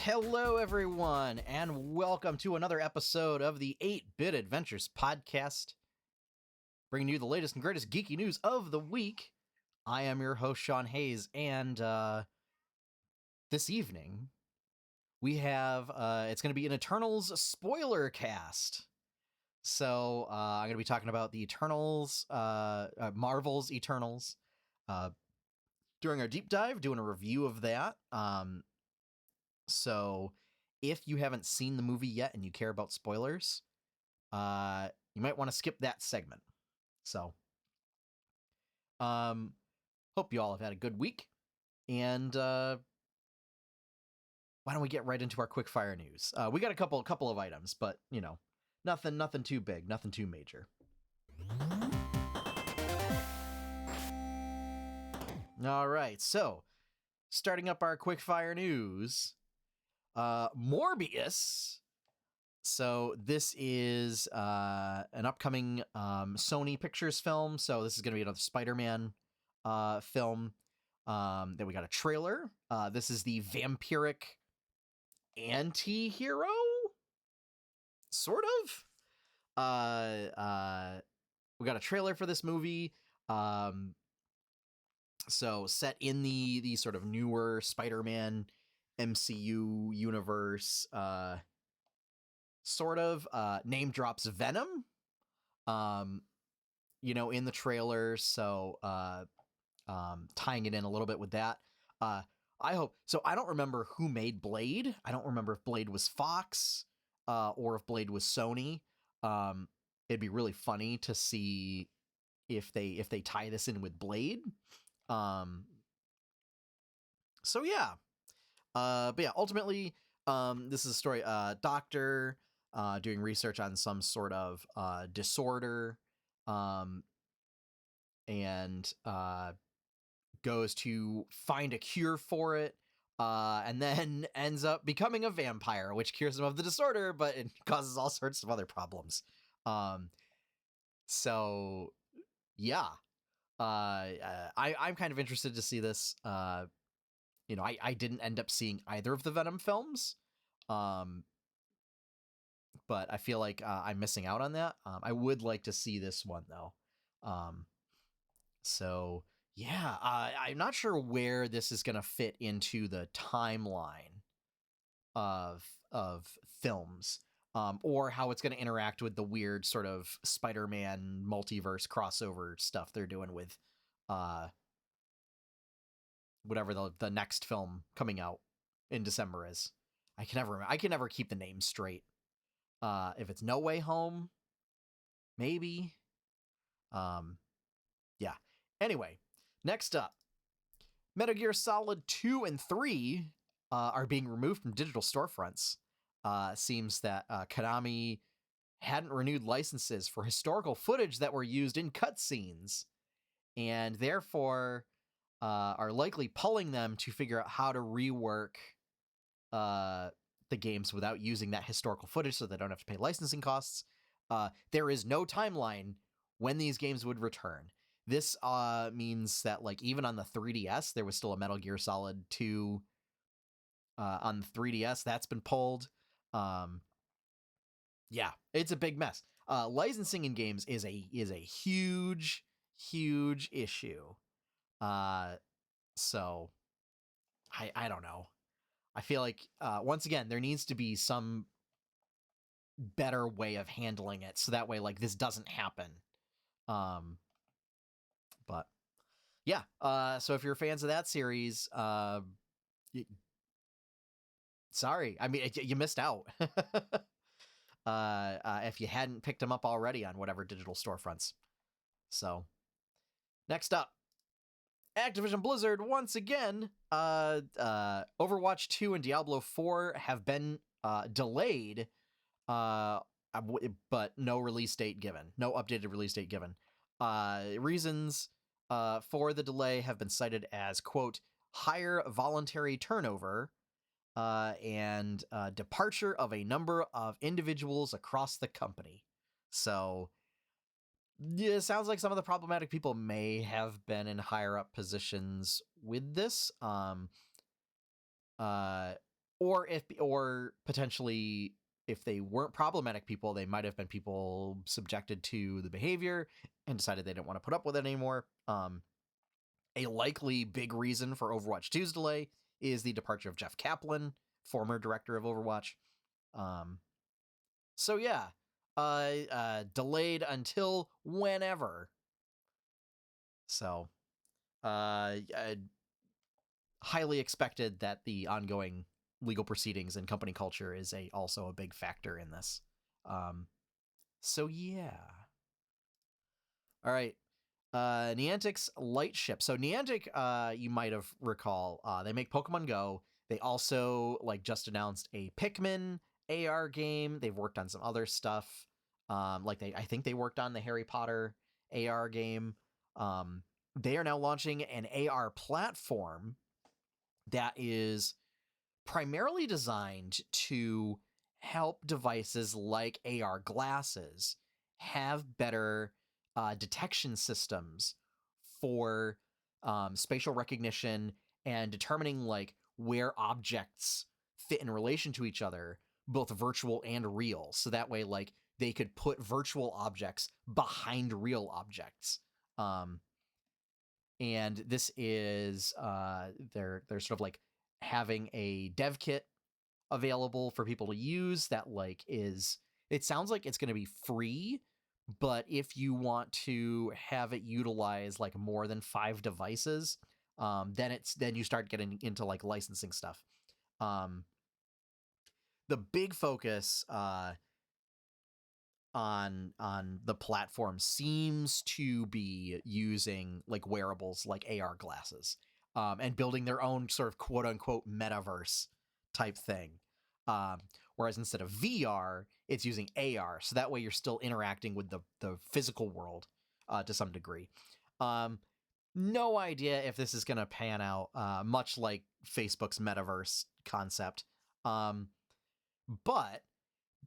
Hello, everyone, and welcome to another episode of the 8-Bit Adventures podcast, bringing you the latest and greatest geeky news of the week. I am your host, Sean Hayes, and this evening we have it's going to be an Eternals spoiler cast. So I'm going to be talking about the Eternals, Marvel's Eternals, during our deep dive, doing a review of that. So if you haven't seen the movie yet and you care about spoilers, you might want to skip that segment. So, hope you all have had a good week, and why don't we get right into our quickfire news? We got a couple of items, but you know, nothing too big, nothing too major. All right, so starting up our quickfire news. Morbius. So this is an upcoming Sony Pictures film. So this is going to be another Spider-Man film that we got a trailer. This is the vampiric antihero, sort of. We got a trailer for this movie. So set in the sort of newer Spider-Man MCU universe, sort of name drops Venom, in the trailer. So tying it in a little bit with that. I hope so. I don't remember who made Blade. I don't remember if Blade was Fox or if Blade was Sony. It'd be really funny to see if they tie this in with Blade. So yeah. But yeah, ultimately, this is a story, doctor, doing research on some sort of, disorder, and, goes to find a cure for it, and then ends up becoming a vampire, which cures him of the disorder, but it causes all sorts of other problems. So yeah, I'm kind of interested to see this. I didn't end up seeing either of the Venom films, but I feel like I'm missing out on that. I would like to see this one, though. So, yeah, I'm not sure where this is going to fit into the timeline of films, or how it's going to interact with the weird sort of Spider-Man multiverse crossover stuff they're doing with whatever the next film coming out in December is. I can never keep the name straight. If it's No Way Home, maybe. Yeah. Anyway, next up, Metal Gear Solid 2 and 3 are being removed from digital storefronts. Seems that Konami hadn't renewed licenses for historical footage that were used in cutscenes, and therefore are likely pulling them to figure out how to rework the games without using that historical footage so they don't have to pay licensing costs. There is no timeline when these games would return. This means that, like, even on the 3DS, there was still a Metal Gear Solid 2 on the 3DS. That's been pulled. Yeah, it's a big mess. Licensing in games is a huge issue. So I don't know. I feel like once again there needs to be some better way of handling it, so that way like this doesn't happen. But yeah. So if you're fans of that series, sorry. I mean, you missed out. If you hadn't picked them up already on whatever digital storefronts. So next up, Activision Blizzard once again. Overwatch 2 and Diablo IV have been delayed, but no release date given. No updated release date given. Reasons for the delay have been cited as, quote, higher voluntary turnover and departure of a number of individuals across the company. So yeah, it sounds like some of the problematic people may have been in higher up positions with this. or potentially if they weren't problematic people, they might have been people subjected to the behavior and decided they didn't want to put up with it anymore. A likely big reason for Overwatch 2's delay is the departure of Jeff Kaplan, former director of Overwatch. So yeah, delayed until whenever. So, highly expected that the ongoing legal proceedings and company culture is also a big factor in this. So yeah. All right. Niantic's Lightship. So Niantic, you might have recall, they make Pokemon Go. They also just announced a Pikmin AR game. They've worked on some other stuff. I think they worked on the Harry Potter AR game. They are now launching an AR platform that is primarily designed to help devices like AR glasses have better detection systems for spatial recognition and determining where objects fit in relation to each other, both virtual and real. So that way, they could put virtual objects behind real objects. And this is they're sort of having a dev kit available for people to use that it sounds like it's going to be free, but if you want to have it utilize more than 5 devices, then you start getting into licensing stuff. The big focus on the platform seems to be using wearables like AR glasses, and building their own sort of quote unquote metaverse type thing. Whereas instead of VR, it's using AR. So that way you're still interacting with the physical world to some degree. No idea if this is going to pan out, much like Facebook's metaverse concept. But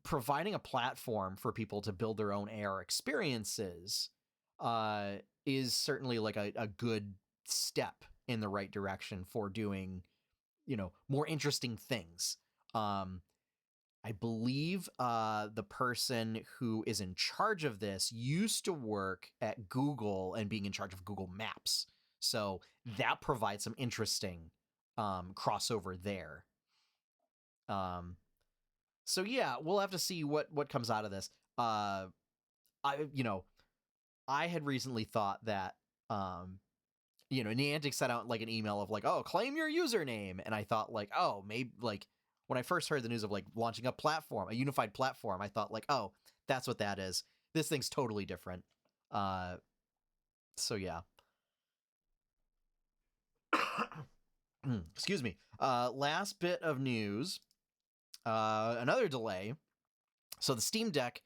providing a platform for people to build their own AR experiences is certainly a good step in the right direction for doing, more interesting things. I believe the person who is in charge of this used to work at Google and being in charge of Google Maps. So that provides some interesting crossover there. So yeah, we'll have to see what comes out of this. I had recently thought that Niantic sent out an email of oh, claim your username, and I thought oh, maybe when I first heard the news of launching a platform, a unified platform, I thought oh, that's what that is. This thing's totally different. So yeah. Excuse me. Last bit of news. Another delay. So the Steam Deck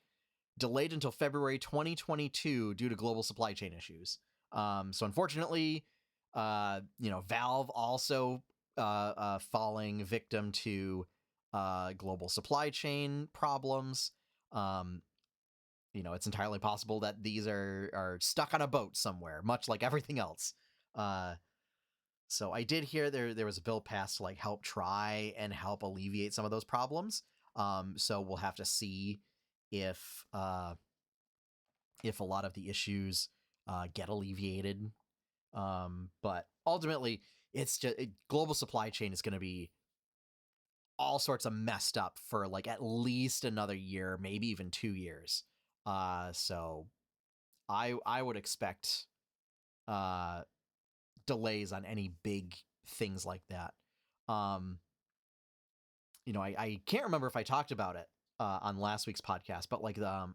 delayed until February 2022 due to global supply chain issues. So unfortunately, Valve also falling victim to global supply chain problems. It's entirely possible that these are stuck on a boat somewhere, much like everything else. So I did hear there was a bill passed to help try and help alleviate some of those problems. So we'll have to see if a lot of the issues get alleviated. But ultimately, it's just global supply chain is going to be all sorts of messed up for at least another year, maybe even 2 years. So I would expect delays on any big things like that. I can't remember if I talked about it on last week's podcast, but the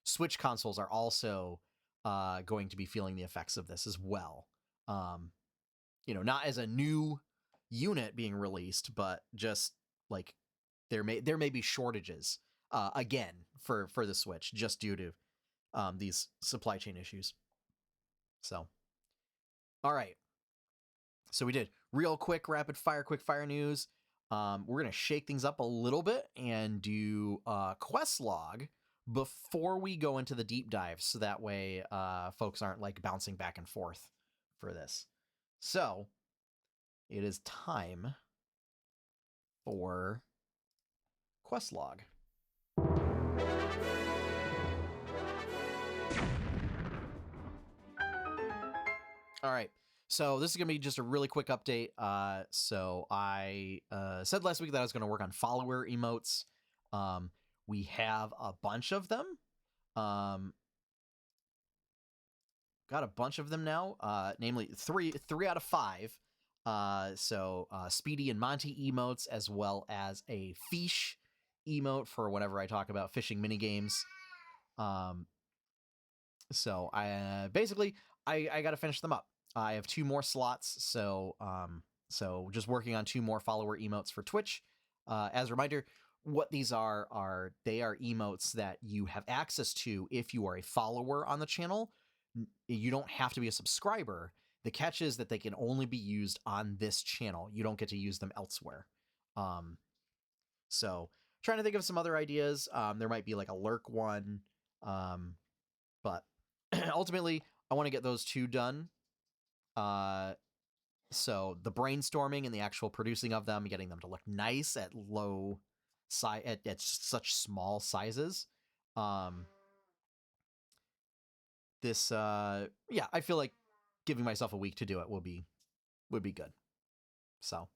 Switch consoles are also going to be feeling the effects of this as well. Not as a new unit being released, but just there may be shortages again for the Switch just due to these supply chain issues. So, all right. So we did real quick quickfire news. We're gonna shake things up a little bit and do quest log before we go into the deep dive, so that way folks aren't bouncing back and forth for this. So it is time for quest log. All right. So this is going to be just a really quick update. So I said last week that I was going to work on follower emotes. We have a bunch of them. Got a bunch of them now, namely three out of 5. So Speedy and Monty emotes, as well as a fish emote for whenever I talk about fishing minigames. So I basically I got to finish them up. I have 2 more slots, so just working on 2 more follower emotes for Twitch. As a reminder, what these are they are emotes that you have access to if you are a follower on the channel. You don't have to be a subscriber. The catch is that they can only be used on this channel. You don't get to use them elsewhere. So trying to think of some other ideas. There might be like a lurk one, but ultimately I want to get those 2 done. So the brainstorming and the actual producing of them, getting them to look nice at low size, at such small sizes. This yeah, I feel like giving myself a week to do it would be good. So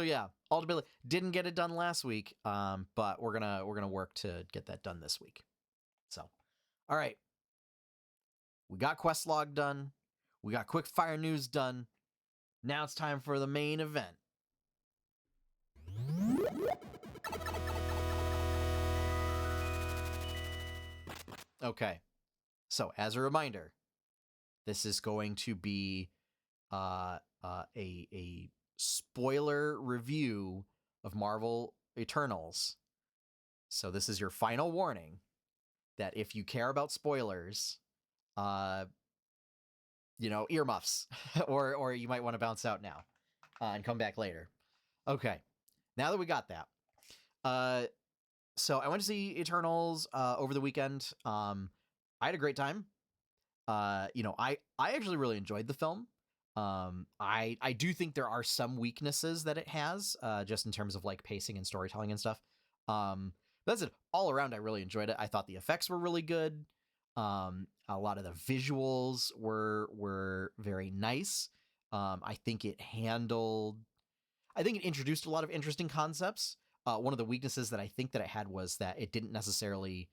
yeah, ultimately didn't get it done last week, but we're gonna work to get that done this week. So all right, we got quest log done, we got quickfire news done. Now it's time for the main event. Okay, so as a reminder, this is going to be a spoiler review of Marvel Eternals. So this is your final warning that if you care about spoilers, earmuffs, or you might want to bounce out now and come back later. Okay, now that we got that, so I went to see Eternals over the weekend. I had a great time. I actually really enjoyed the film. I do think there are some weaknesses that it has, just in terms of like pacing and storytelling and stuff. That's it. All around, I really enjoyed it. I thought the effects were really good. A lot of the visuals were very nice. I think it introduced a lot of interesting concepts. One of the weaknesses that I think that it had was that it didn't necessarily,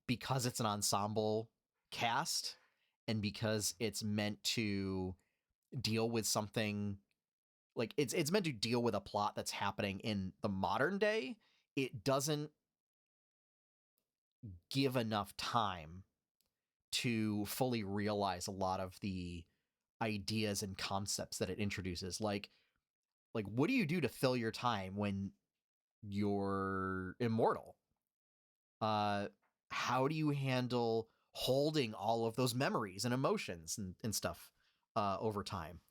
because it's an ensemble cast and because it's meant to deal with something like it's meant to deal with a plot that's happening in the modern day, it doesn't give enough time to fully realize a lot of the ideas and concepts that it introduces. Like what do you do to fill your time when you're immortal? How do you handle holding all of those memories and emotions and stuff over time?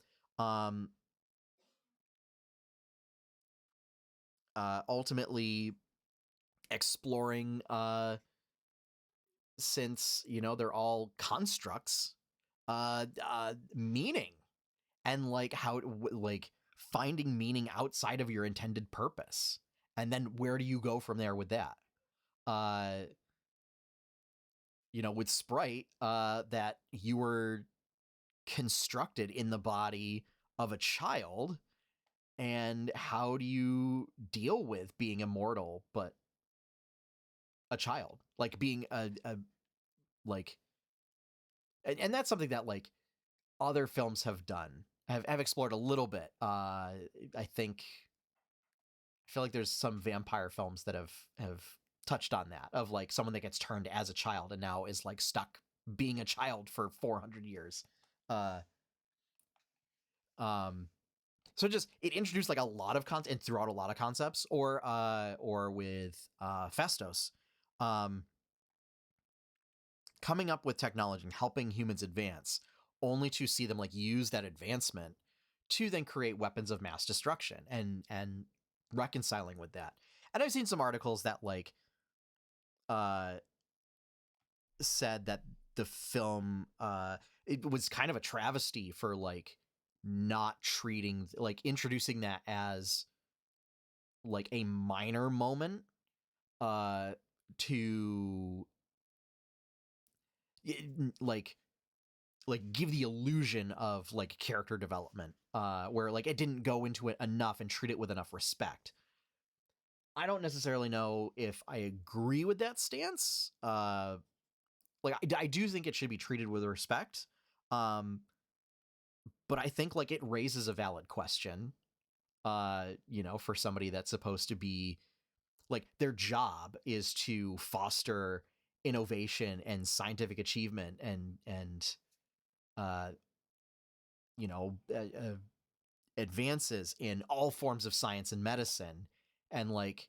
Ultimately exploring, since they're all constructs, meaning, and like how like finding meaning outside of your intended purpose, and then where do you go from there with that? With Sprite, that you were constructed in the body of a child, and how do you deal with being immortal but a child, like being a like, and that's something that like other films have done, have explored a little bit. I feel like there's some vampire films that have touched on that, of like someone that gets turned as a child and now is like stuck being a child for 400 years. So just it introduced like a lot of content and threw out a lot of concepts, or with Festos, coming up with technology and helping humans advance, only to see them like use that advancement to then create weapons of mass destruction, and reconciling with that. And I've seen some articles that like said that the film, it was kind of a travesty for like not treating, like, introducing that as like a minor moment to like give the illusion of like character development, where like it didn't go into it enough and treat it with enough respect. I don't necessarily know if I agree with that stance. Like I do think it should be treated with respect, um, but I think like it raises a valid question. For somebody that's supposed to be like, their job is to foster innovation and scientific achievement and uh, you know uh, uh, advances in all forms of science and medicine, and like,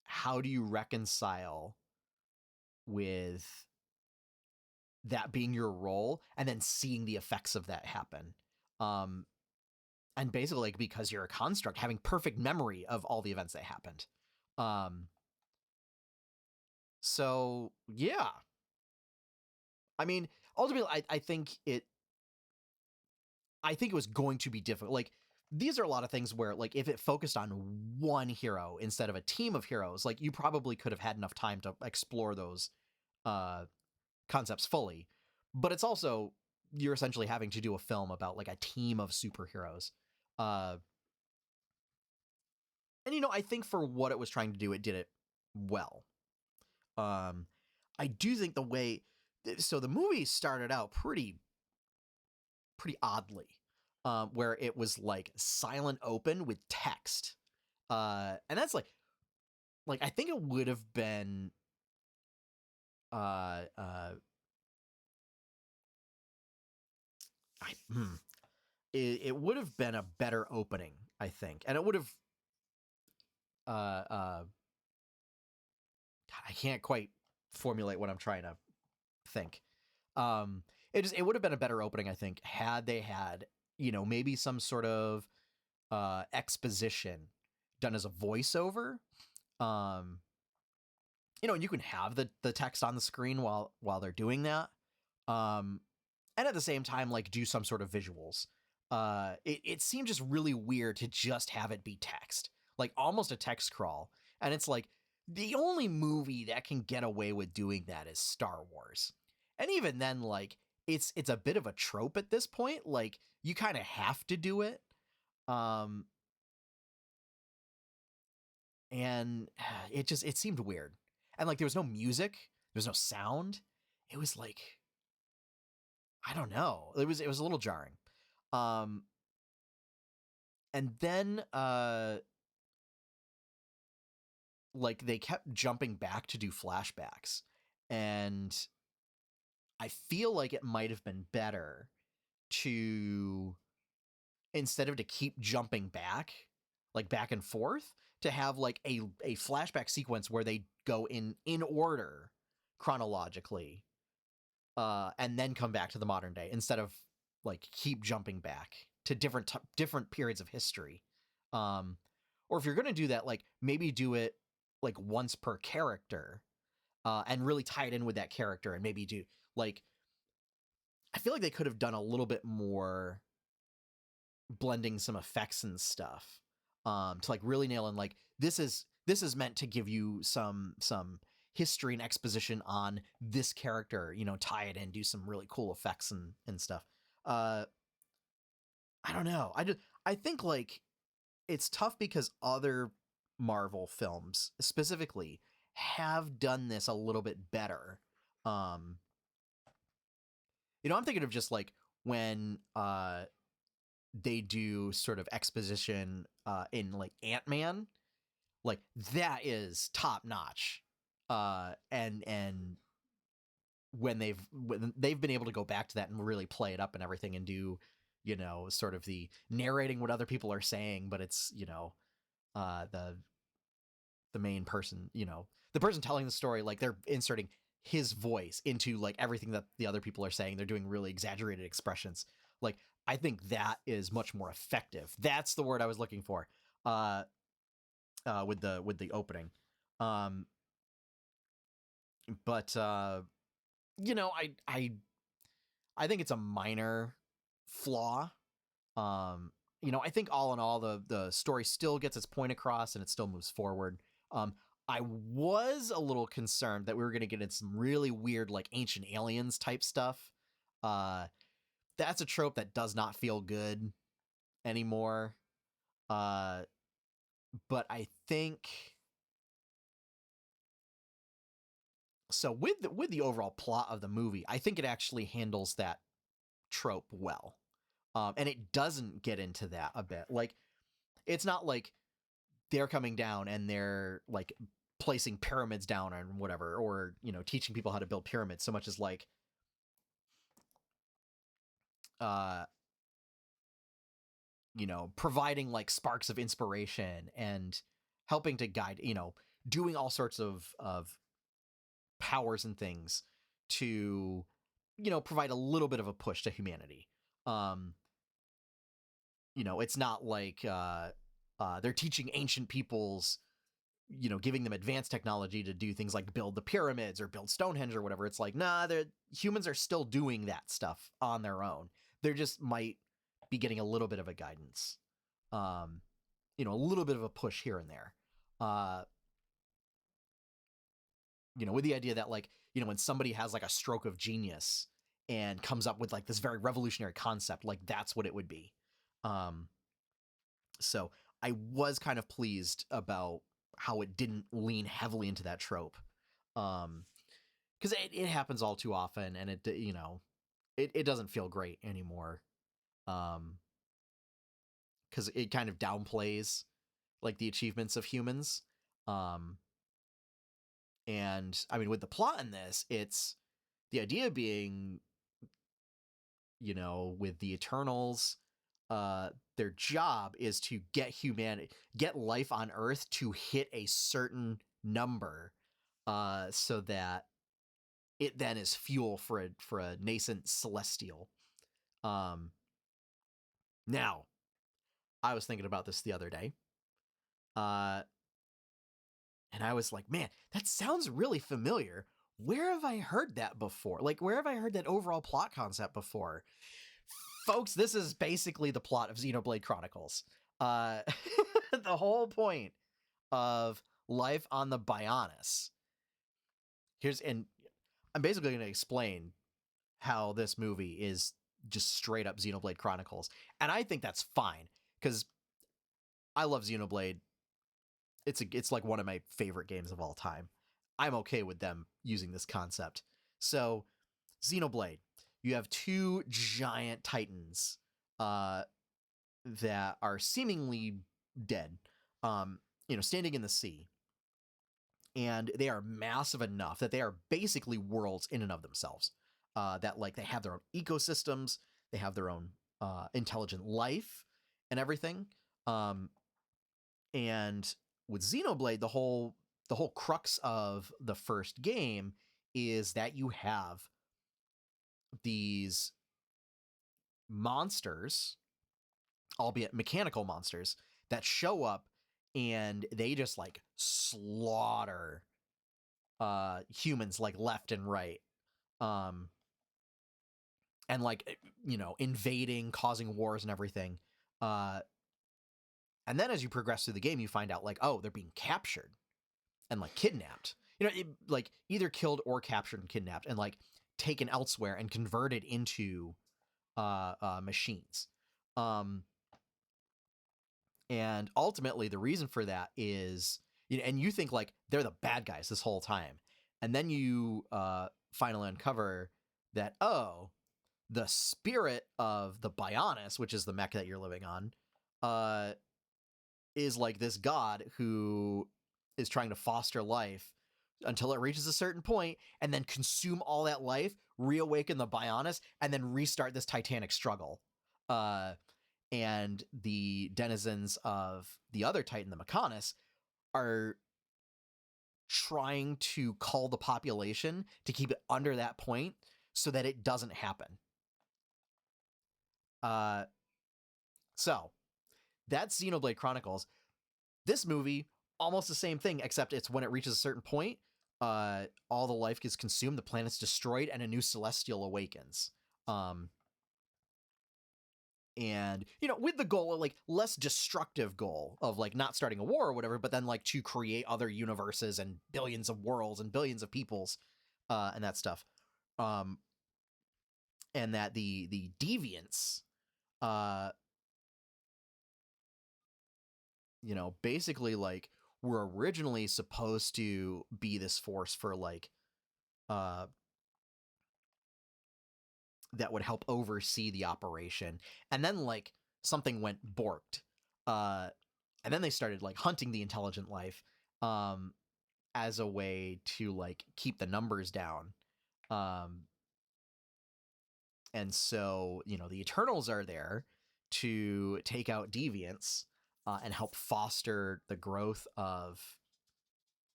how do you reconcile with that being your role and then seeing the effects of that happen, um and basically, like, because you're a construct, having perfect memory of all the events that happened. um so yeah, I mean, ultimately, I think it was going to be difficult. Like, these are a lot of things where, like, if it focused on one hero instead of a team of heroes, like, you probably could have had enough time to explore those uh, concepts fully. But it's also, you're essentially having to do a film about like a team of superheroes. Uh, and I think for what it was trying to do, it did it well. Um, I do think the way, so the movie started out pretty oddly, where it was like silent open with text, and that's like I think it would have been uh, uh, I, hmm, it would have been a better opening, I think, and it would have God, I can't quite formulate what I'm trying to think. Um, it would have been a better opening, I think, had they had maybe some sort of exposition done as a voiceover. Um, and you can have the text on the screen while they're doing that. Um, and at the same time, like, do some sort of visuals. It seemed just really weird to just have it be text, like almost a text crawl. And it's like, the only movie that can get away with doing that is Star Wars. And even then, like, it's a bit of a trope at this point. Like, you kind of have to do it. Um, and it seemed weird. And like, there was no music, there was no sound. It was like, I don't know. It was a little jarring. Um, and then like, they kept jumping back to do flashbacks, and I feel like it might have been better to, instead of to keep jumping back, like back and forth, to have like a flashback sequence where they go in order chronologically, and then come back to the modern day, instead of like keep jumping back to different periods of history. Um, or if you're gonna do that, like, maybe do it like once per character, and really tie it in with that character, and maybe do like, I feel like they could have done a little bit more blending some effects and stuff, to like really nail in, like, this is meant to give you some history and exposition on this character, tie it in, do some really cool effects and stuff. uh I don't know, I think, like, it's tough because other Marvel films specifically have done this a little bit better. um I'm thinking of just like when they do sort of exposition in like Ant-Man, like, that is top notch. And when they've been able to go back to that and really play it up and everything, and do sort of the narrating what other people are saying, but it's the main person, the person telling the story, like, they're inserting his voice into like everything that the other people are saying. They're doing really exaggerated expressions. Like, I think that is much more effective. That's the word I was looking for. With the opening. Um, but I think it's a minor flaw. I think all in all, the story still gets its point across and it still moves forward. I was a little concerned that we were going to get into some really weird, like ancient aliens type stuff. That's a trope that does not feel good anymore. But I think so with the overall plot of the movie, I think it actually handles that trope well. And it doesn't get into that a bit. Like, it's not like they're coming down and they're like placing pyramids down and whatever, or teaching people how to build pyramids, so much as like providing like sparks of inspiration and helping to guide, doing all sorts of powers and things to provide a little bit of a push to humanity. It's not like they're teaching ancient peoples, giving them advanced technology to do things like build the pyramids or build Stonehenge or whatever. It's like, nah, humans are still doing that stuff on their own. They're just might be getting a little bit of a guidance, a little bit of a push here and there. With the idea that like, when somebody has like a stroke of genius and comes up with like this very revolutionary concept, like that's what it would be. So I was kind of pleased about how it didn't lean heavily into that trope. Because it happens all too often, and it doesn't feel great anymore. Because it kind of downplays like the achievements of humans. And I mean, with the plot in this, it's the idea being, with the Eternals, their job is to get life on Earth to hit a certain number, so that it then is fuel for a nascent celestial. Now, I was thinking about this the other day, and I was like, man, that sounds really familiar. Where have I heard that before? Like, where have I heard that overall plot concept before? Folks, this is basically the plot of Xenoblade Chronicles. The whole point of life on the Bionis. And I'm basically going to explain how this movie is just straight up Xenoblade Chronicles. And I think that's fine, because I love Xenoblade. It's like one of my favorite games of all time. I'm okay with them using this concept. So, Xenoblade, you have two giant titans that are seemingly dead, standing in the sea. And they are massive enough that they are basically worlds in and of themselves. That like they have their own ecosystems, they have their own intelligent life and everything. And with Xenoblade, the whole crux of the first game is that you have these monsters, albeit mechanical monsters, that show up and they just like slaughter humans like left and right. And like, invading, causing wars and everything. And then as you progress through the game, you find out like, oh, they're being captured and like kidnapped. Like either killed or captured and kidnapped and like taken elsewhere and converted into machines. And ultimately the reason for that is, and you think like they're the bad guys this whole time. And then you finally uncover that, oh, the spirit of the Bionis, which is the mech that you're living on, is like this god who is trying to foster life until it reaches a certain point and then consume all that life, reawaken the Bionis, and then restart this titanic struggle. And the denizens of the other Titan, the Mechanis, are trying to cull the population to keep it under that point so that it doesn't happen. So that's Xenoblade Chronicles. This movie, almost the same thing, except it's when it reaches a certain point, all the life gets consumed, the planet's destroyed, and a new celestial awakens. and with the goal, like less destructive goal of like not starting a war or whatever, but then like to create other universes and billions of worlds and billions of peoples, and that stuff. And that the deviants, basically like were originally supposed to be this force for like that would help oversee the operation, and then like something went borked, and then they started like hunting the intelligent life as a way to like keep the numbers down, and so the Eternals are there to take out deviants and help foster the growth of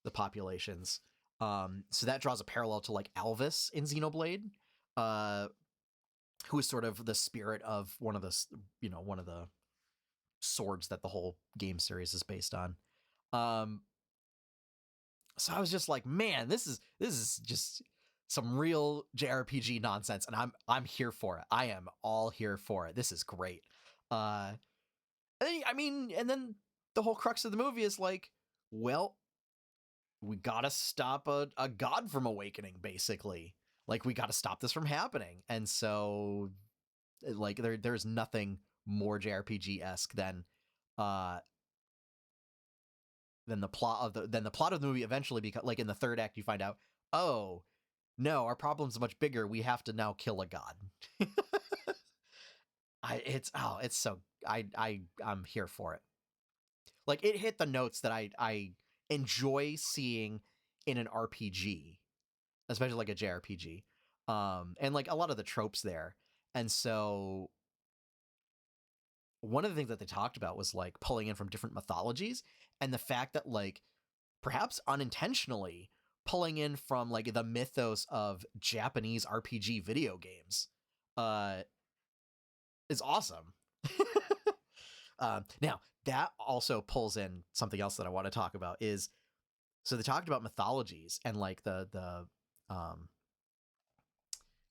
the populations. So that draws a parallel to like Alvis in Xenoblade, who is sort of the spirit of one of the swords that the whole game series is based on. So I was just like, man, this is just some real JRPG nonsense, and I'm here for it. I am all here for it. This is great. And then the whole crux of the movie is like, well, we gotta stop a god from awakening, basically. Like, we gotta stop this from happening. And so, like, there's nothing more JRPG-esque than the plot of the movie eventually, because like in the third act you find out, oh no, our problem's much bigger. We have to now kill a god. I'm here for it. Like, it hit the notes that I enjoy seeing in an RPG, especially like a JRPG, and like a lot of the tropes there. And so one of the things that they talked about was like pulling in from different mythologies, and the fact that like perhaps unintentionally pulling in from like the mythos of Japanese RPG video games is awesome. Now that also pulls in something else that I want to talk about is, so they talked about mythologies and like the I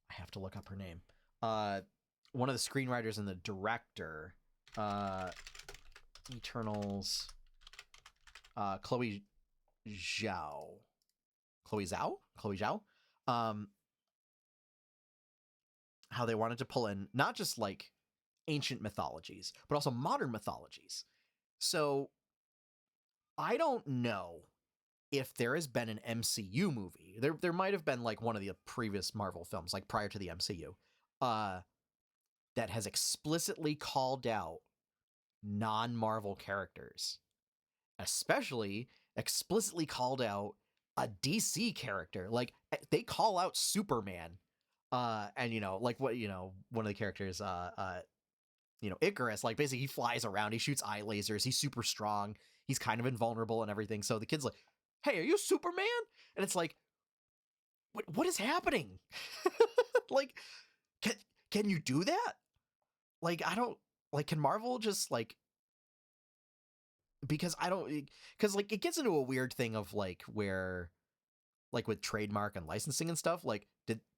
have to look up her name. One of the screenwriters and the director, Eternals, Chloe Zhao. How they wanted to pull in not just like ancient mythologies, but also modern mythologies. So I don't know if there has been an MCU movie. There might have been like one of the previous Marvel films, like prior to the MCU, that has explicitly called out non-Marvel characters, especially explicitly called out a DC character. Like, they call out Superman, and like what one of the characters, Icarus, like basically he flies around, he shoots eye lasers, he's super strong, he's kind of invulnerable and everything. So the kid's like, hey, are you Superman? And it's like, what is happening? Like, can you do that? Like, I don't, like, can Marvel just like, because like it gets into a weird thing of like where, like with trademark and licensing and stuff, like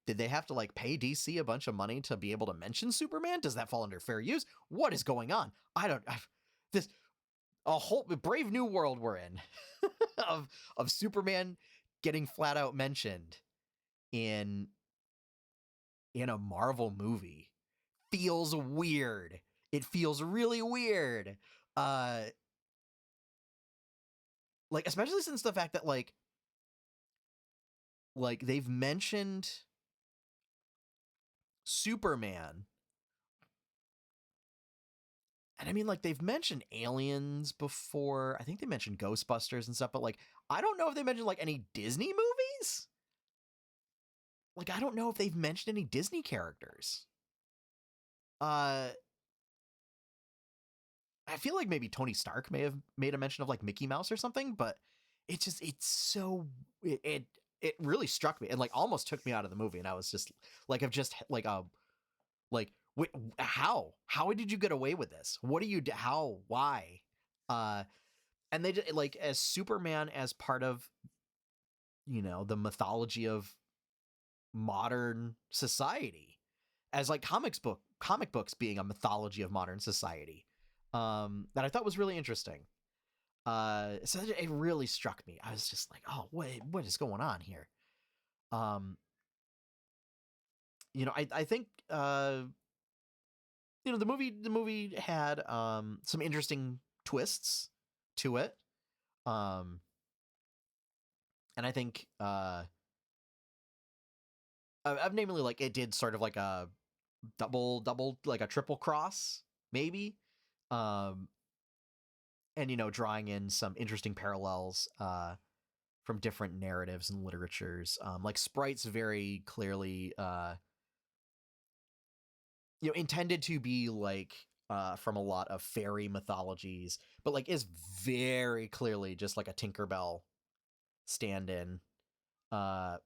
did they have to like pay DC a bunch of money to be able to mention Superman? Does that fall under fair use? What is going on? This a whole brave new world we're in of Superman getting flat out mentioned in a Marvel movie feels weird. It feels really weird. Like, especially since the fact that like they've mentioned Superman, and I mean, like, they've mentioned aliens before. I think they mentioned Ghostbusters and stuff, but like, I don't know if they mentioned like any Disney movies. Like, I don't know if they've mentioned any Disney characters. I feel like maybe Tony Stark may have made a mention of like Mickey Mouse or something, but it's so it really struck me and like almost took me out of the movie, and I was just like, I've just like wait, how did you get away with this? What do you do? How? Why? And they did like, as Superman as part of the mythology of modern society, as like comic books being a mythology of modern society, that I thought was really interesting. So it really struck me. I was just like, oh, what is going on here? I think the movie had some interesting twists to it. And I think I've namely like it did sort of like a double like a triple cross maybe, and drawing in some interesting parallels from different narratives and literatures. Like Sprite's very clearly intended to be like from a lot of fairy mythologies, but like is very clearly just like a Tinkerbell stand-in. And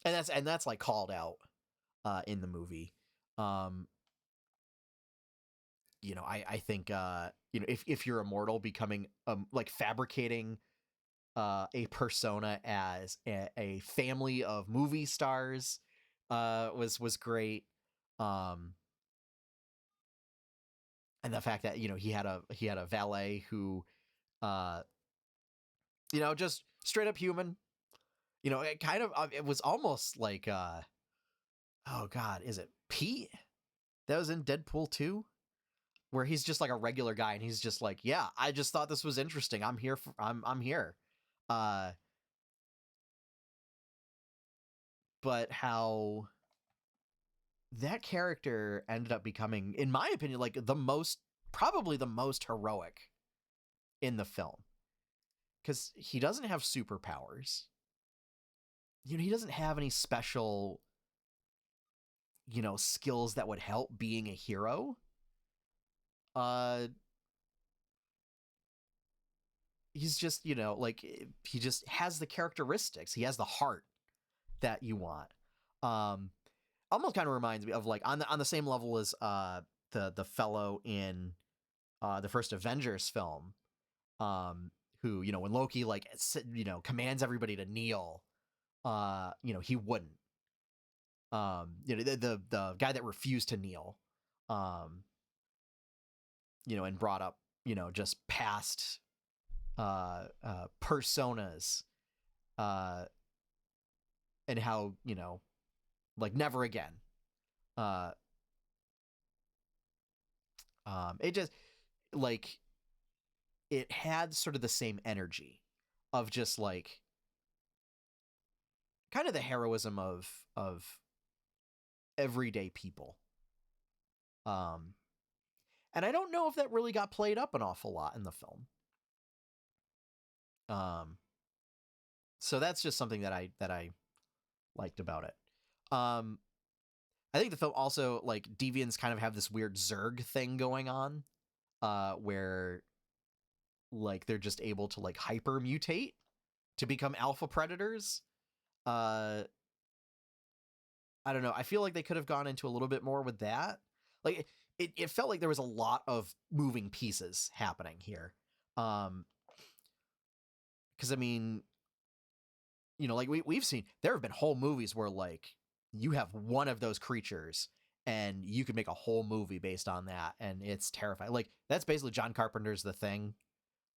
that's like called out in the movie. I think if you're immortal, becoming like fabricating a persona as a family of movie stars was great. And the fact that he had a valet who just straight up human. It kind of it was almost like oh god, is it Pete that was in Deadpool 2, where he's just like a regular guy and he's just like, yeah, I just thought this was interesting, I'm here I'm here. But how that character ended up becoming, in my opinion, like probably the most heroic in the film, because he doesn't have superpowers. He doesn't have any special skills that would help being a hero. He's just like, he just has the characteristics, he has the heart that you want. Almost kind of reminds me of like on the same level as the fellow in the first Avengers film, who when Loki like commands everybody to kneel, he wouldn't. The guy that refused to kneel, and brought up just past personas, and how like never again. It just like it had sort of the same energy of just like kind of the heroism of everyday people. And I don't know if that really got played up an awful lot in the film. So that's just something that I liked about it. I think the film also, like, deviants kind of have this weird Zerg thing going on, where like they're just able to like hyper mutate to become alpha predators. I don't know. I feel like they could have gone into a little bit more with that. Like it felt like there was a lot of moving pieces happening here. Because I mean, like we've seen, there have been whole movies where like you have one of those creatures and you could make a whole movie based on that, and it's terrifying. Like that's basically John Carpenter's The Thing.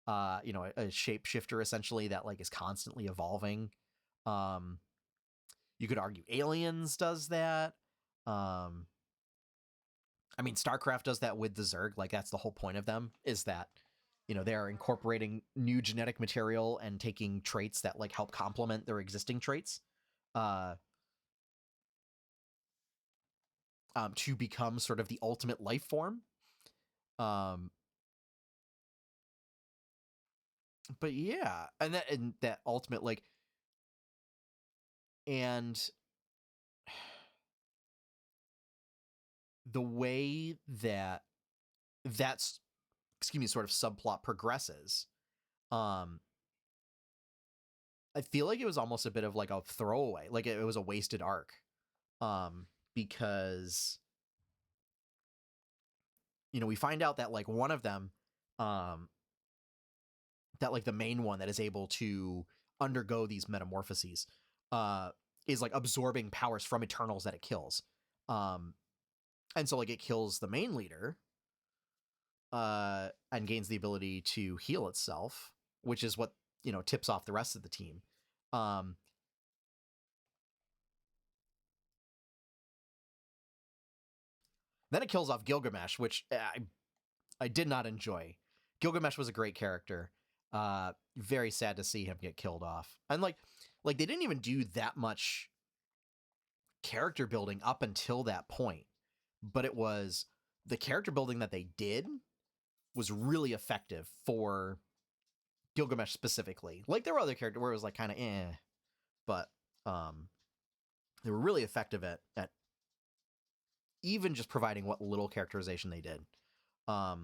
A shapeshifter essentially that like is constantly evolving. You could argue Aliens does that. I mean, StarCraft does that with the Zerg. Like that's the whole point of them, is that they are incorporating new genetic material and taking traits that like help complement their existing traits, to become sort of the ultimate life form. But yeah, and that ultimate like, and the way that that's sort of subplot progresses, I feel like it was almost a bit of like a throwaway, like it was a wasted arc, because we find out that like one of them, that like the main one that is able to undergo these metamorphoses, is like absorbing powers from Eternals that it kills. And so like it kills the main leader, and gains the ability to heal itself, which is what, tips off the rest of the team. Then it kills off Gilgamesh, which I did not enjoy. Gilgamesh was a great character. Very sad to see him get killed off. And like they didn't even do that much character building up until that point. But it was the character building that they did was really effective for Gilgamesh specifically. Like there were other characters where it was like kind of but they were really effective at even just providing what little characterization they did. But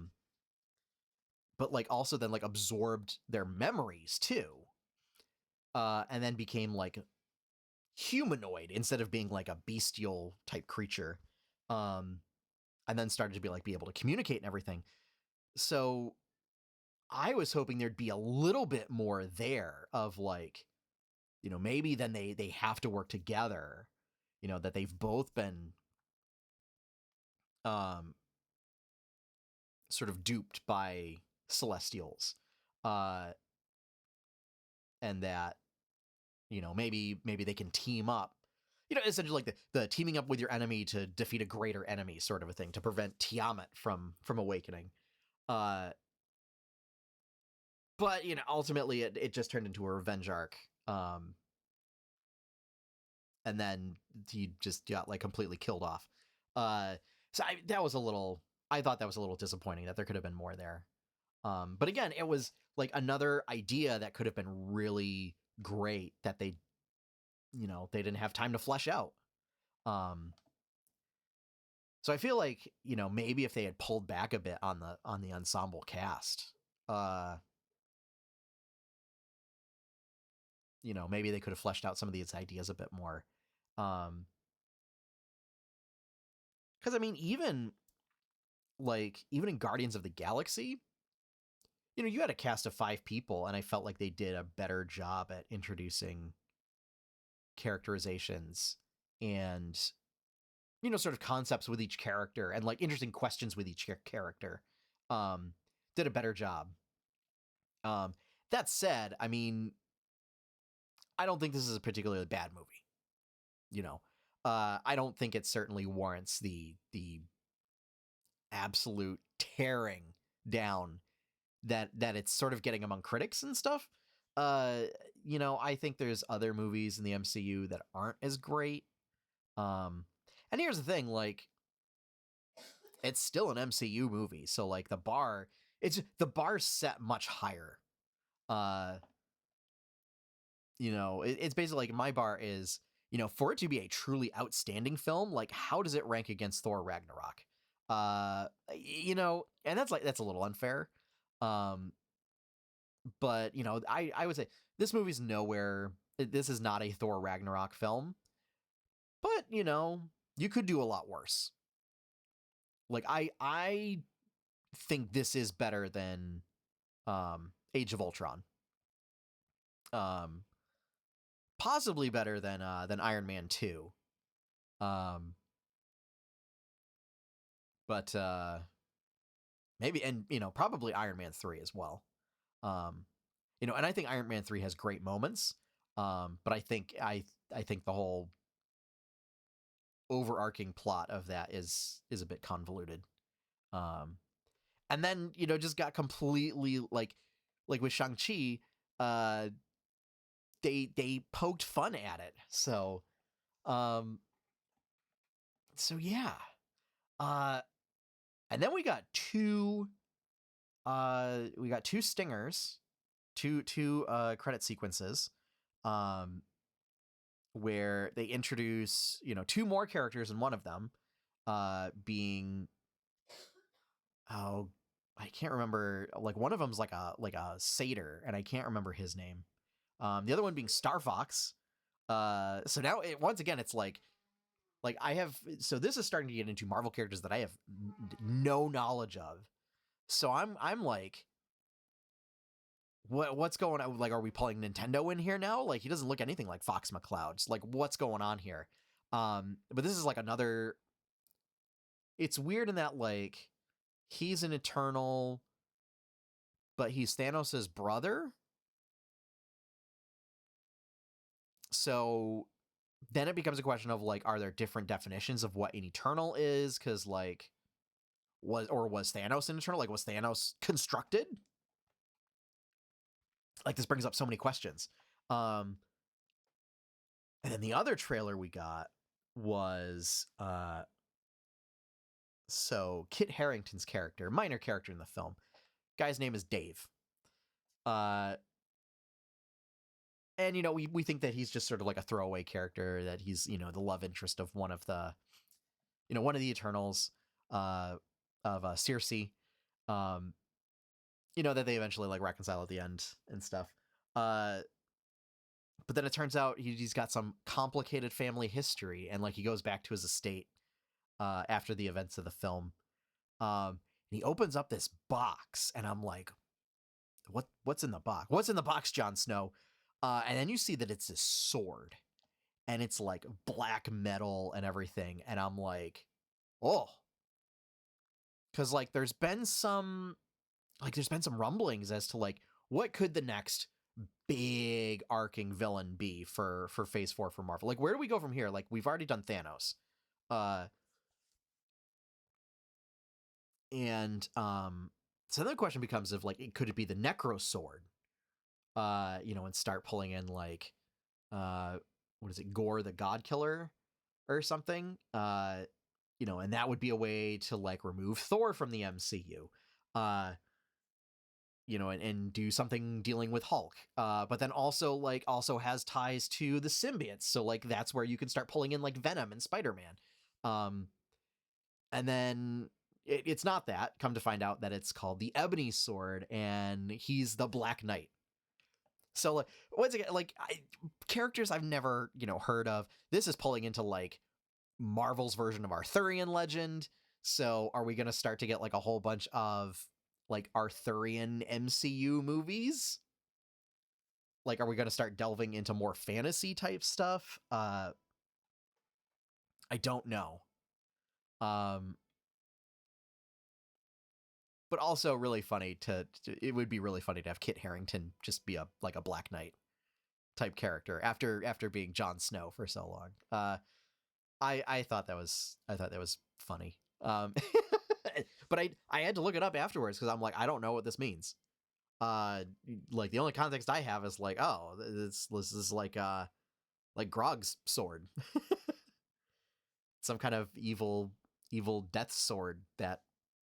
like also then like absorbed their memories too. And then became like humanoid instead of being like a bestial type creature. And then started to be able to communicate and everything. So I was hoping there'd be a little bit more there of like, maybe then they have to work together, that they've both been sort of duped by Celestials, and that maybe they can team up, essentially like the teaming up with your enemy to defeat a greater enemy sort of a thing, to prevent Tiamat from awakening. But ultimately it just turned into a revenge arc, and then he just got like completely killed off. So I thought that was a little disappointing, that there could have been more there. But again, it was like another idea that could have been really great that they didn't have time to flesh out. So I feel like, maybe if they had pulled back a bit on the ensemble cast, maybe they could have fleshed out some of these ideas a bit more. Because I mean, even in Guardians of the Galaxy, you had a cast of 5 people, and I felt like they did a better job at introducing characterizations and, sort of concepts with each character, and like interesting questions with each character. Did a better job. That said, I mean, I don't think this is a particularly bad movie. I don't think it certainly warrants the absolute tearing down that it's sort of getting among critics and stuff. I think there's other movies in the MCU that aren't as great. And here's the thing, like, it's still an MCU movie, so like the bar's set much higher. It's basically like my bar is, for it to be a truly outstanding film, like how does it rank against Thor Ragnarok? And that's a little unfair. But I would say this movie's nowhere. This is not a Thor Ragnarok film, but you could do a lot worse. Like I think this is better than Age of Ultron. Possibly better than Iron Man 2. But maybe, and probably Iron Man 3 as well. And I think Iron Man 3 has great moments. But I think the whole overarching plot of that is a bit convoluted. And then, just got completely like with Shang-Chi, they poked fun at it. So yeah. And then we got two stingers, two credit sequences, where they introduce, 2 more characters, and one of them being, I can't remember, like one of them's like a satyr, and I can't remember his name. The other one being Star Fox. So now once again, it's like so this is starting to get into Marvel characters that I have no knowledge of. So I'm like, what's going on? Like, are we pulling Nintendo in here now? Like, he doesn't look anything like Fox McCloud. Like, what's going on here? But this is like another it's weird in that, like, he's an Eternal, but he's Thanos' brother. So then it becomes a question of, like, are there different definitions of what an Eternal is? Because, like, was Thanos an Eternal? Like, was Thanos constructed? Like, this brings up so many questions. And then the other trailer we got was so Kit Harington's character, minor character in the film. Guy's name is Dave. And, you know, we think that he's just sort of like a throwaway character, that he's, you know, the love interest of one of the Eternals, of Circe. You know, that they eventually, like, reconcile at the end and stuff. But then it turns out he's got some complicated family history, and, like, he goes back to his estate after the events of the film. And he opens up this box, and I'm like, what's in the box? What's in the box, Jon Snow? And then you see that it's this sword, and it's like black metal and everything, and I'm like, oh, because, like, there's been some rumblings as to, like, what could the next big arcing villain be for Phase 4 for Marvel? Like, where do we go from here? Like, we've already done Thanos, and so then the question becomes of, like, could it be the Necro Sword? You know, and start pulling in, like, what is it, Gore the God Killer or something? You know, and that would be a way to, like, remove Thor from the MCU. You know, and do something dealing with Hulk. But then also has ties to the symbiotes. So, like, that's where you can start pulling in, like, Venom and Spider-Man. And then it's not that. Come to find out that it's called the Ebony Sword, and he's the Black Knight. So, like, once again, like, characters I've never, you know, heard of. This is pulling into, like, Marvel's version of Arthurian legend. So are we going to start to get, like, a whole bunch of, like, Arthurian MCU movies? Like, are we going to start delving into more fantasy type stuff? I don't know. But also really funny it would be really funny to have Kit Harington just be a Black Knight type character after being Jon Snow for so long. I thought that was funny. But I had to look it up afterwards, because I'm like, I don't know what this means. Like, the only context I have is, like, oh, this is like Grog's sword. Some kind of evil death sword that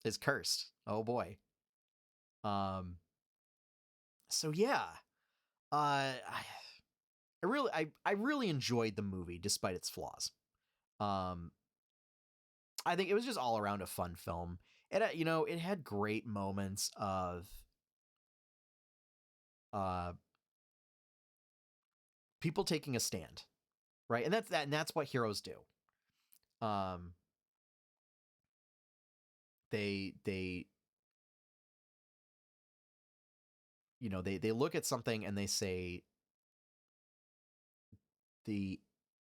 is cursed. Oh boy. So yeah. I really enjoyed the movie despite its flaws. I think it was just all around a fun film. And, you know, it had great moments of people taking a stand, right? And that's what heroes do. They you know, they look at something and they say the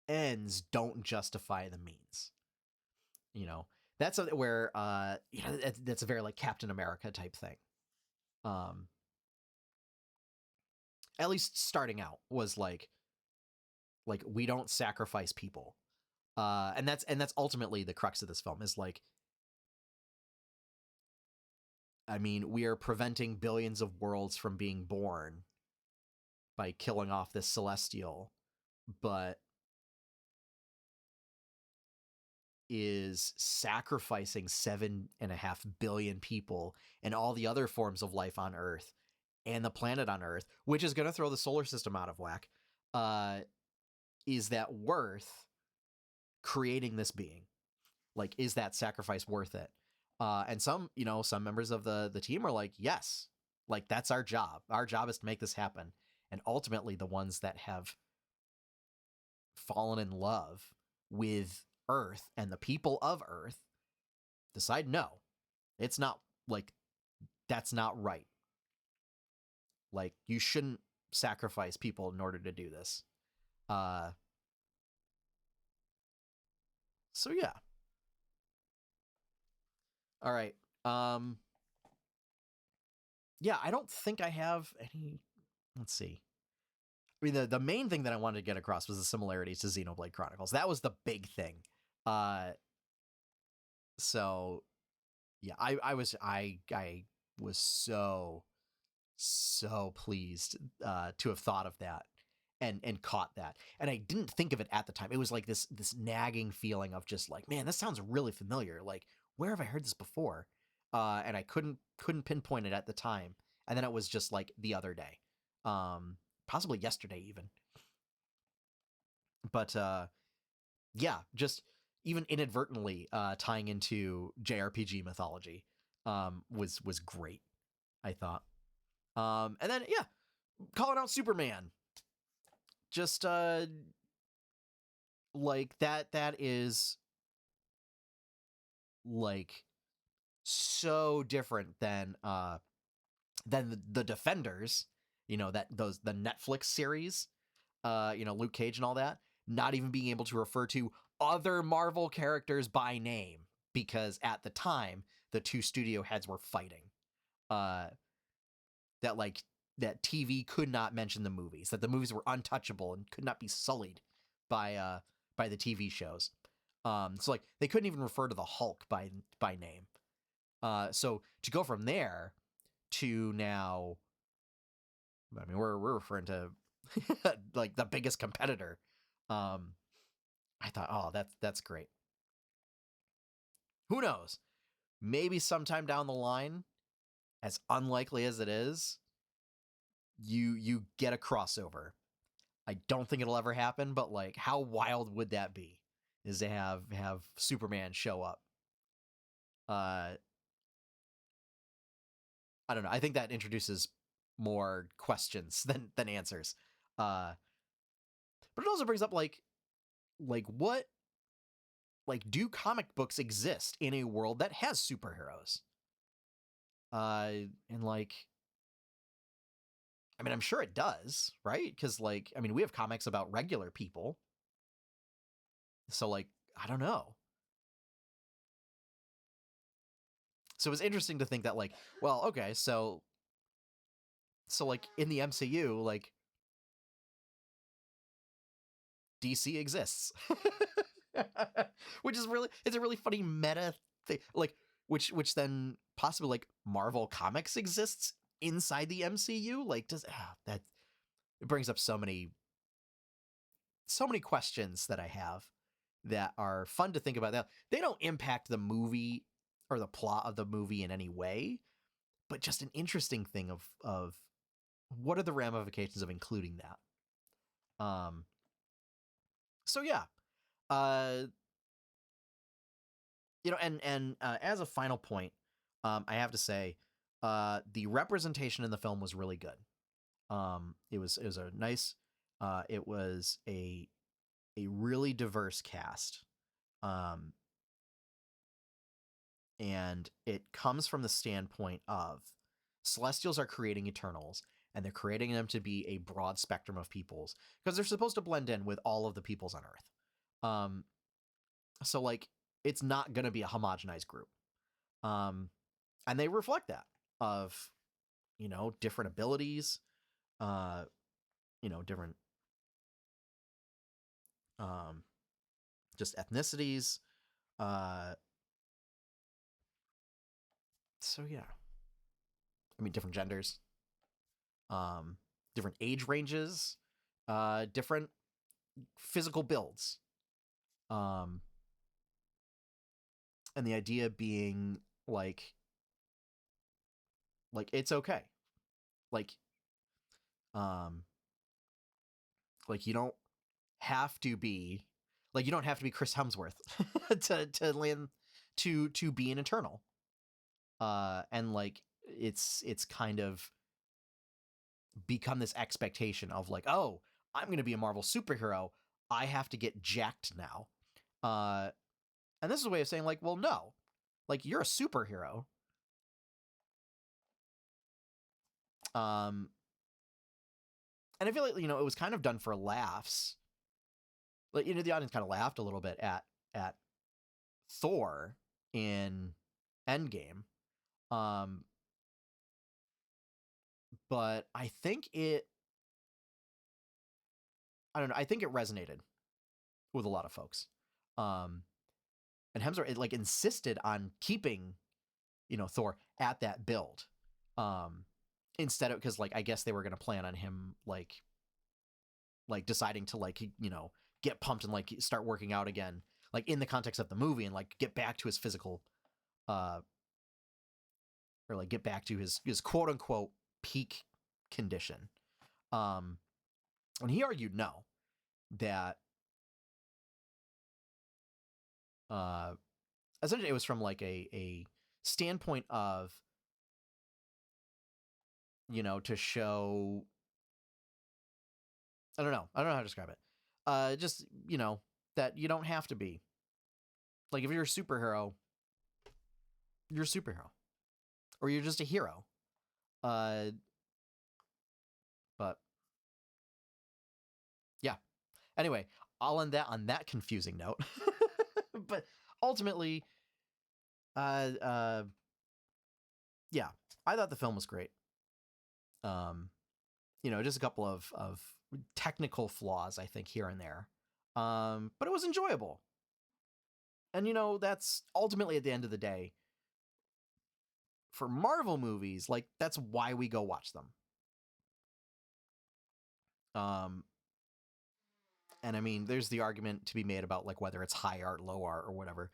ends don't justify the means. You know, that's where you know, that's a very, like, Captain America type thing. At least starting out was like we don't sacrifice people. And that's ultimately the crux of this film, is, like, I mean, we are preventing billions of worlds from being born by killing off this celestial, but is sacrificing 7.5 billion people and all the other forms of life on Earth and the planet on Earth, which is going to throw the solar system out of whack. Is that worth creating this being? Like, is that sacrifice worth it? And some members of the team are like, yes, like, that's our job. Our job is to make this happen. And ultimately, the ones that have fallen in love with Earth and the people of Earth decide, no, it's not, like, that's not right. Like, you shouldn't sacrifice people in order to do this. So, yeah. All right. Yeah, I don't think I have any. Let's see. I mean, the main thing that I wanted to get across was the similarities to Xenoblade Chronicles. That was the big thing. So yeah, I was so pleased to have thought of that and caught that. And I didn't think of it at the time. It was like this nagging feeling of just like, man, this sounds really familiar. Like, where have I heard this before? And I couldn't pinpoint it at the time. And then it was just like the other day, possibly yesterday even. But yeah, just even inadvertently tying into JRPG mythology was great, I thought. And then yeah, calling out Superman. Just like that is like so different than the Defenders, you know, the Netflix series, you know, Luke Cage and all that, not even being able to refer to other Marvel characters by name because at the time the two studio heads were fighting. That like that TV could not mention the movies, that the movies were untouchable and could not be sullied by the TV shows. So like they couldn't even refer to the Hulk by name. So to go from there to now, I mean, we're referring to like the biggest competitor. I thought, oh, that's great. Who knows? Maybe sometime down the line, as unlikely as it is, you get a crossover. I don't think it'll ever happen, but like, how wild would that be? Is to have Superman show up? I don't know. I think that introduces more questions than answers. But it also brings up like what, like, do comic books exist in a world that has superheroes? And like, I mean, I'm sure it does, right? Because like, I mean, we have comics about regular people. So like, I don't know. So it was interesting to think that like, well, okay, so like in the MCU, like DC exists. Which is really, it's a really funny meta thing. Like which then possibly like Marvel Comics exists inside the MCU. Like does that, it brings up so many questions that I have that are fun to think about. They don't impact the movie or the plot of the movie in any way, but just an interesting thing of what are the ramifications of including that. So yeah, you know, and as a final point, I have to say, the representation in the film was really good. It was a nice, it was a really diverse cast. And it comes from the standpoint of Celestials are creating Eternals, and they're creating them to be a broad spectrum of peoples because they're supposed to blend in with all of the peoples on Earth. So like it's not going to be a homogenized group. And they reflect that of, you know, different abilities, you know, different just ethnicities. So yeah, I mean, different genders, different age ranges, different physical builds. And the idea being like it's okay. Like, like you don't have to be Chris Hemsworth to land to be an Eternal. And like it's kind of become this expectation of like, oh, I'm going to be a Marvel superhero. I have to get jacked now. And this is a way of saying like, well, no, like you're a superhero. And I feel like, you know, it was kind of done for laughs. Like, you know, the audience kind of laughed a little bit at Thor in Endgame. But I think I don't know, I think it resonated with a lot of folks. And Hemsworth it, like insisted on keeping, Thor at that build. Instead of, because like I guess they were gonna plan on him like deciding to like get pumped and like start working out again, like in the context of the movie, and like get back to his physical or like get back to his quote unquote peak condition. And he argued no, that essentially it was from like a standpoint of, to show, I don't know how to describe it. Just, that you don't have to be. Like if you're a superhero, you're a superhero. Or you're just a hero. But yeah. Anyway, I'll end that on that confusing note. But ultimately, yeah, I thought the film was great. Just a couple of technical flaws, I think, here and there. But it was enjoyable. And that's ultimately, at the end of the day, for Marvel movies, like that's why we go watch them. And I mean, there's the argument to be made about like whether it's high art, low art, or whatever.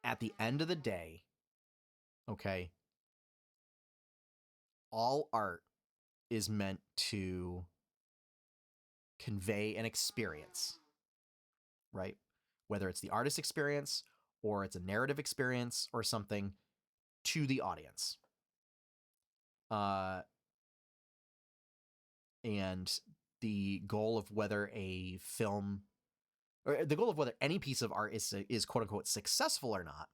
At the end of the day, okay, all art is meant to convey an experience, right? Whether it's the artist experience or it's a narrative experience or something, to the audience. And the goal of whether a film, or the goal of whether any piece of art is quote unquote successful or not,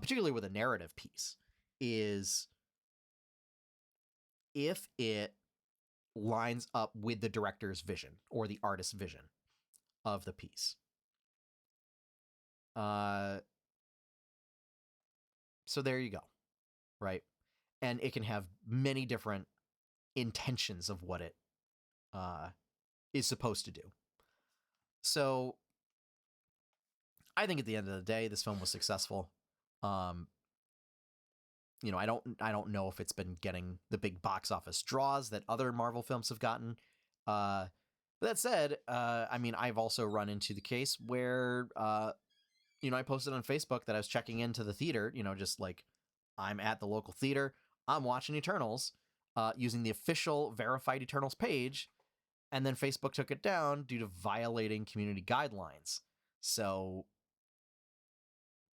particularly with a narrative piece, is if it lines up with the director's vision or the artist's vision of the piece. So there you go, right? And it can have many different intentions of what it is supposed to do. So I think at the end of the day, this film was successful. I don't know if it's been getting the big box office draws that other Marvel films have gotten. But that said, I mean, I've also run into the case where, I posted on Facebook that I was checking into the theater, just like I'm at the local theater, I'm watching Eternals, using the official verified Eternals page, and then Facebook took it down due to violating community guidelines. So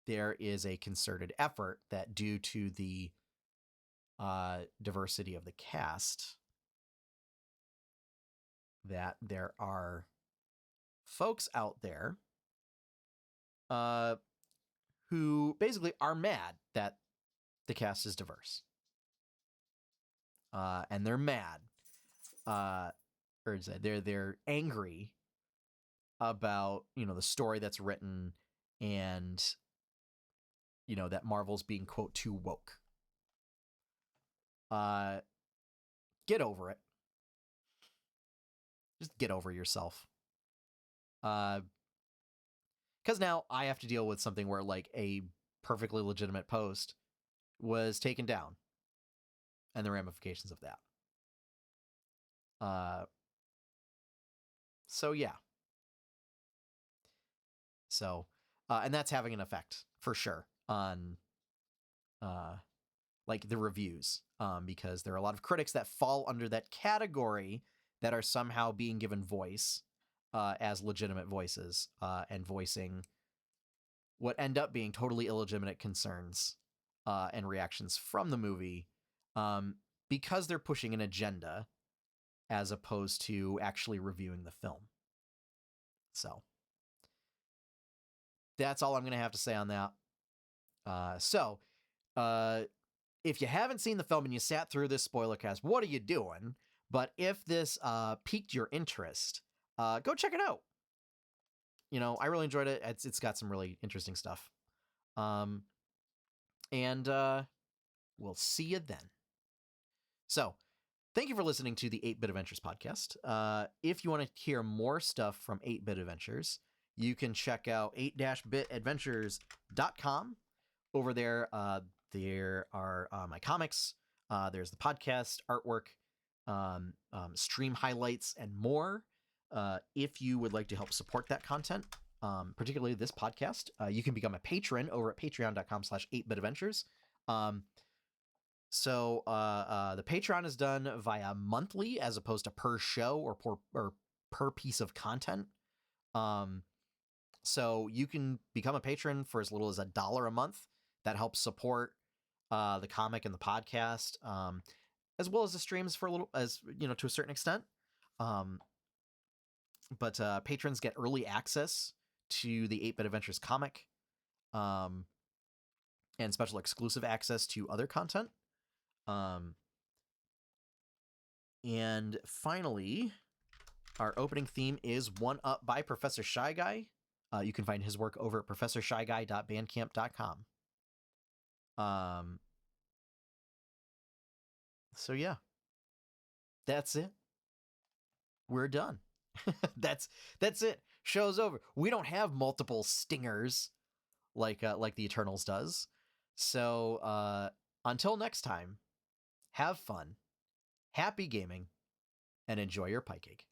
there is a concerted effort that, due to the diversity of the cast, that there are folks out there who basically are mad that the cast is diverse. And they're mad. Or they're angry about, the story that's written, and, that Marvel's being, quote, too woke. Get over it. Just get over yourself. Because now I have to deal with something where like a perfectly legitimate post was taken down, and the ramifications of that. So yeah. So, and that's having an effect for sure on, like the reviews, because there are a lot of critics that fall under that category that are somehow being given voice, as legitimate voices, and voicing what end up being totally illegitimate concerns, and reactions from the movie, because they're pushing an agenda as opposed to actually reviewing the film. So that's all I'm going to have to say on that. So if you haven't seen the film and you sat through this spoilercast, what are you doing? But if this piqued your interest, go check it out. I really enjoyed it. It's got some really interesting stuff. And we'll see you then. So, thank you for listening to the 8-Bit Adventures podcast. If you want to hear more stuff from 8-Bit Adventures, you can check out 8-bitadventures.com. Over there, there are my comics. There's the podcast, artwork, stream highlights, and more. If you would like to help support that content, particularly this podcast, you can become a patron over at patreon.com/8bitadventures. So the Patreon is done via monthly as opposed to per show or per piece of content. So you can become a patron for as little as $1 a month. That helps support the comic and the podcast, as well as the streams for a little, as you know, to a certain extent. But patrons get early access to the 8-Bit Adventures comic, and special exclusive access to other content. And finally, our opening theme is One Up by Professor Shy Guy. You can find his work over at professorshyguy.bandcamp.com. So yeah, that's it. We're done. That's it. Show's over. We don't have multiple stingers like the Eternals does. So until next time, have fun, happy gaming, and enjoy your pie cake.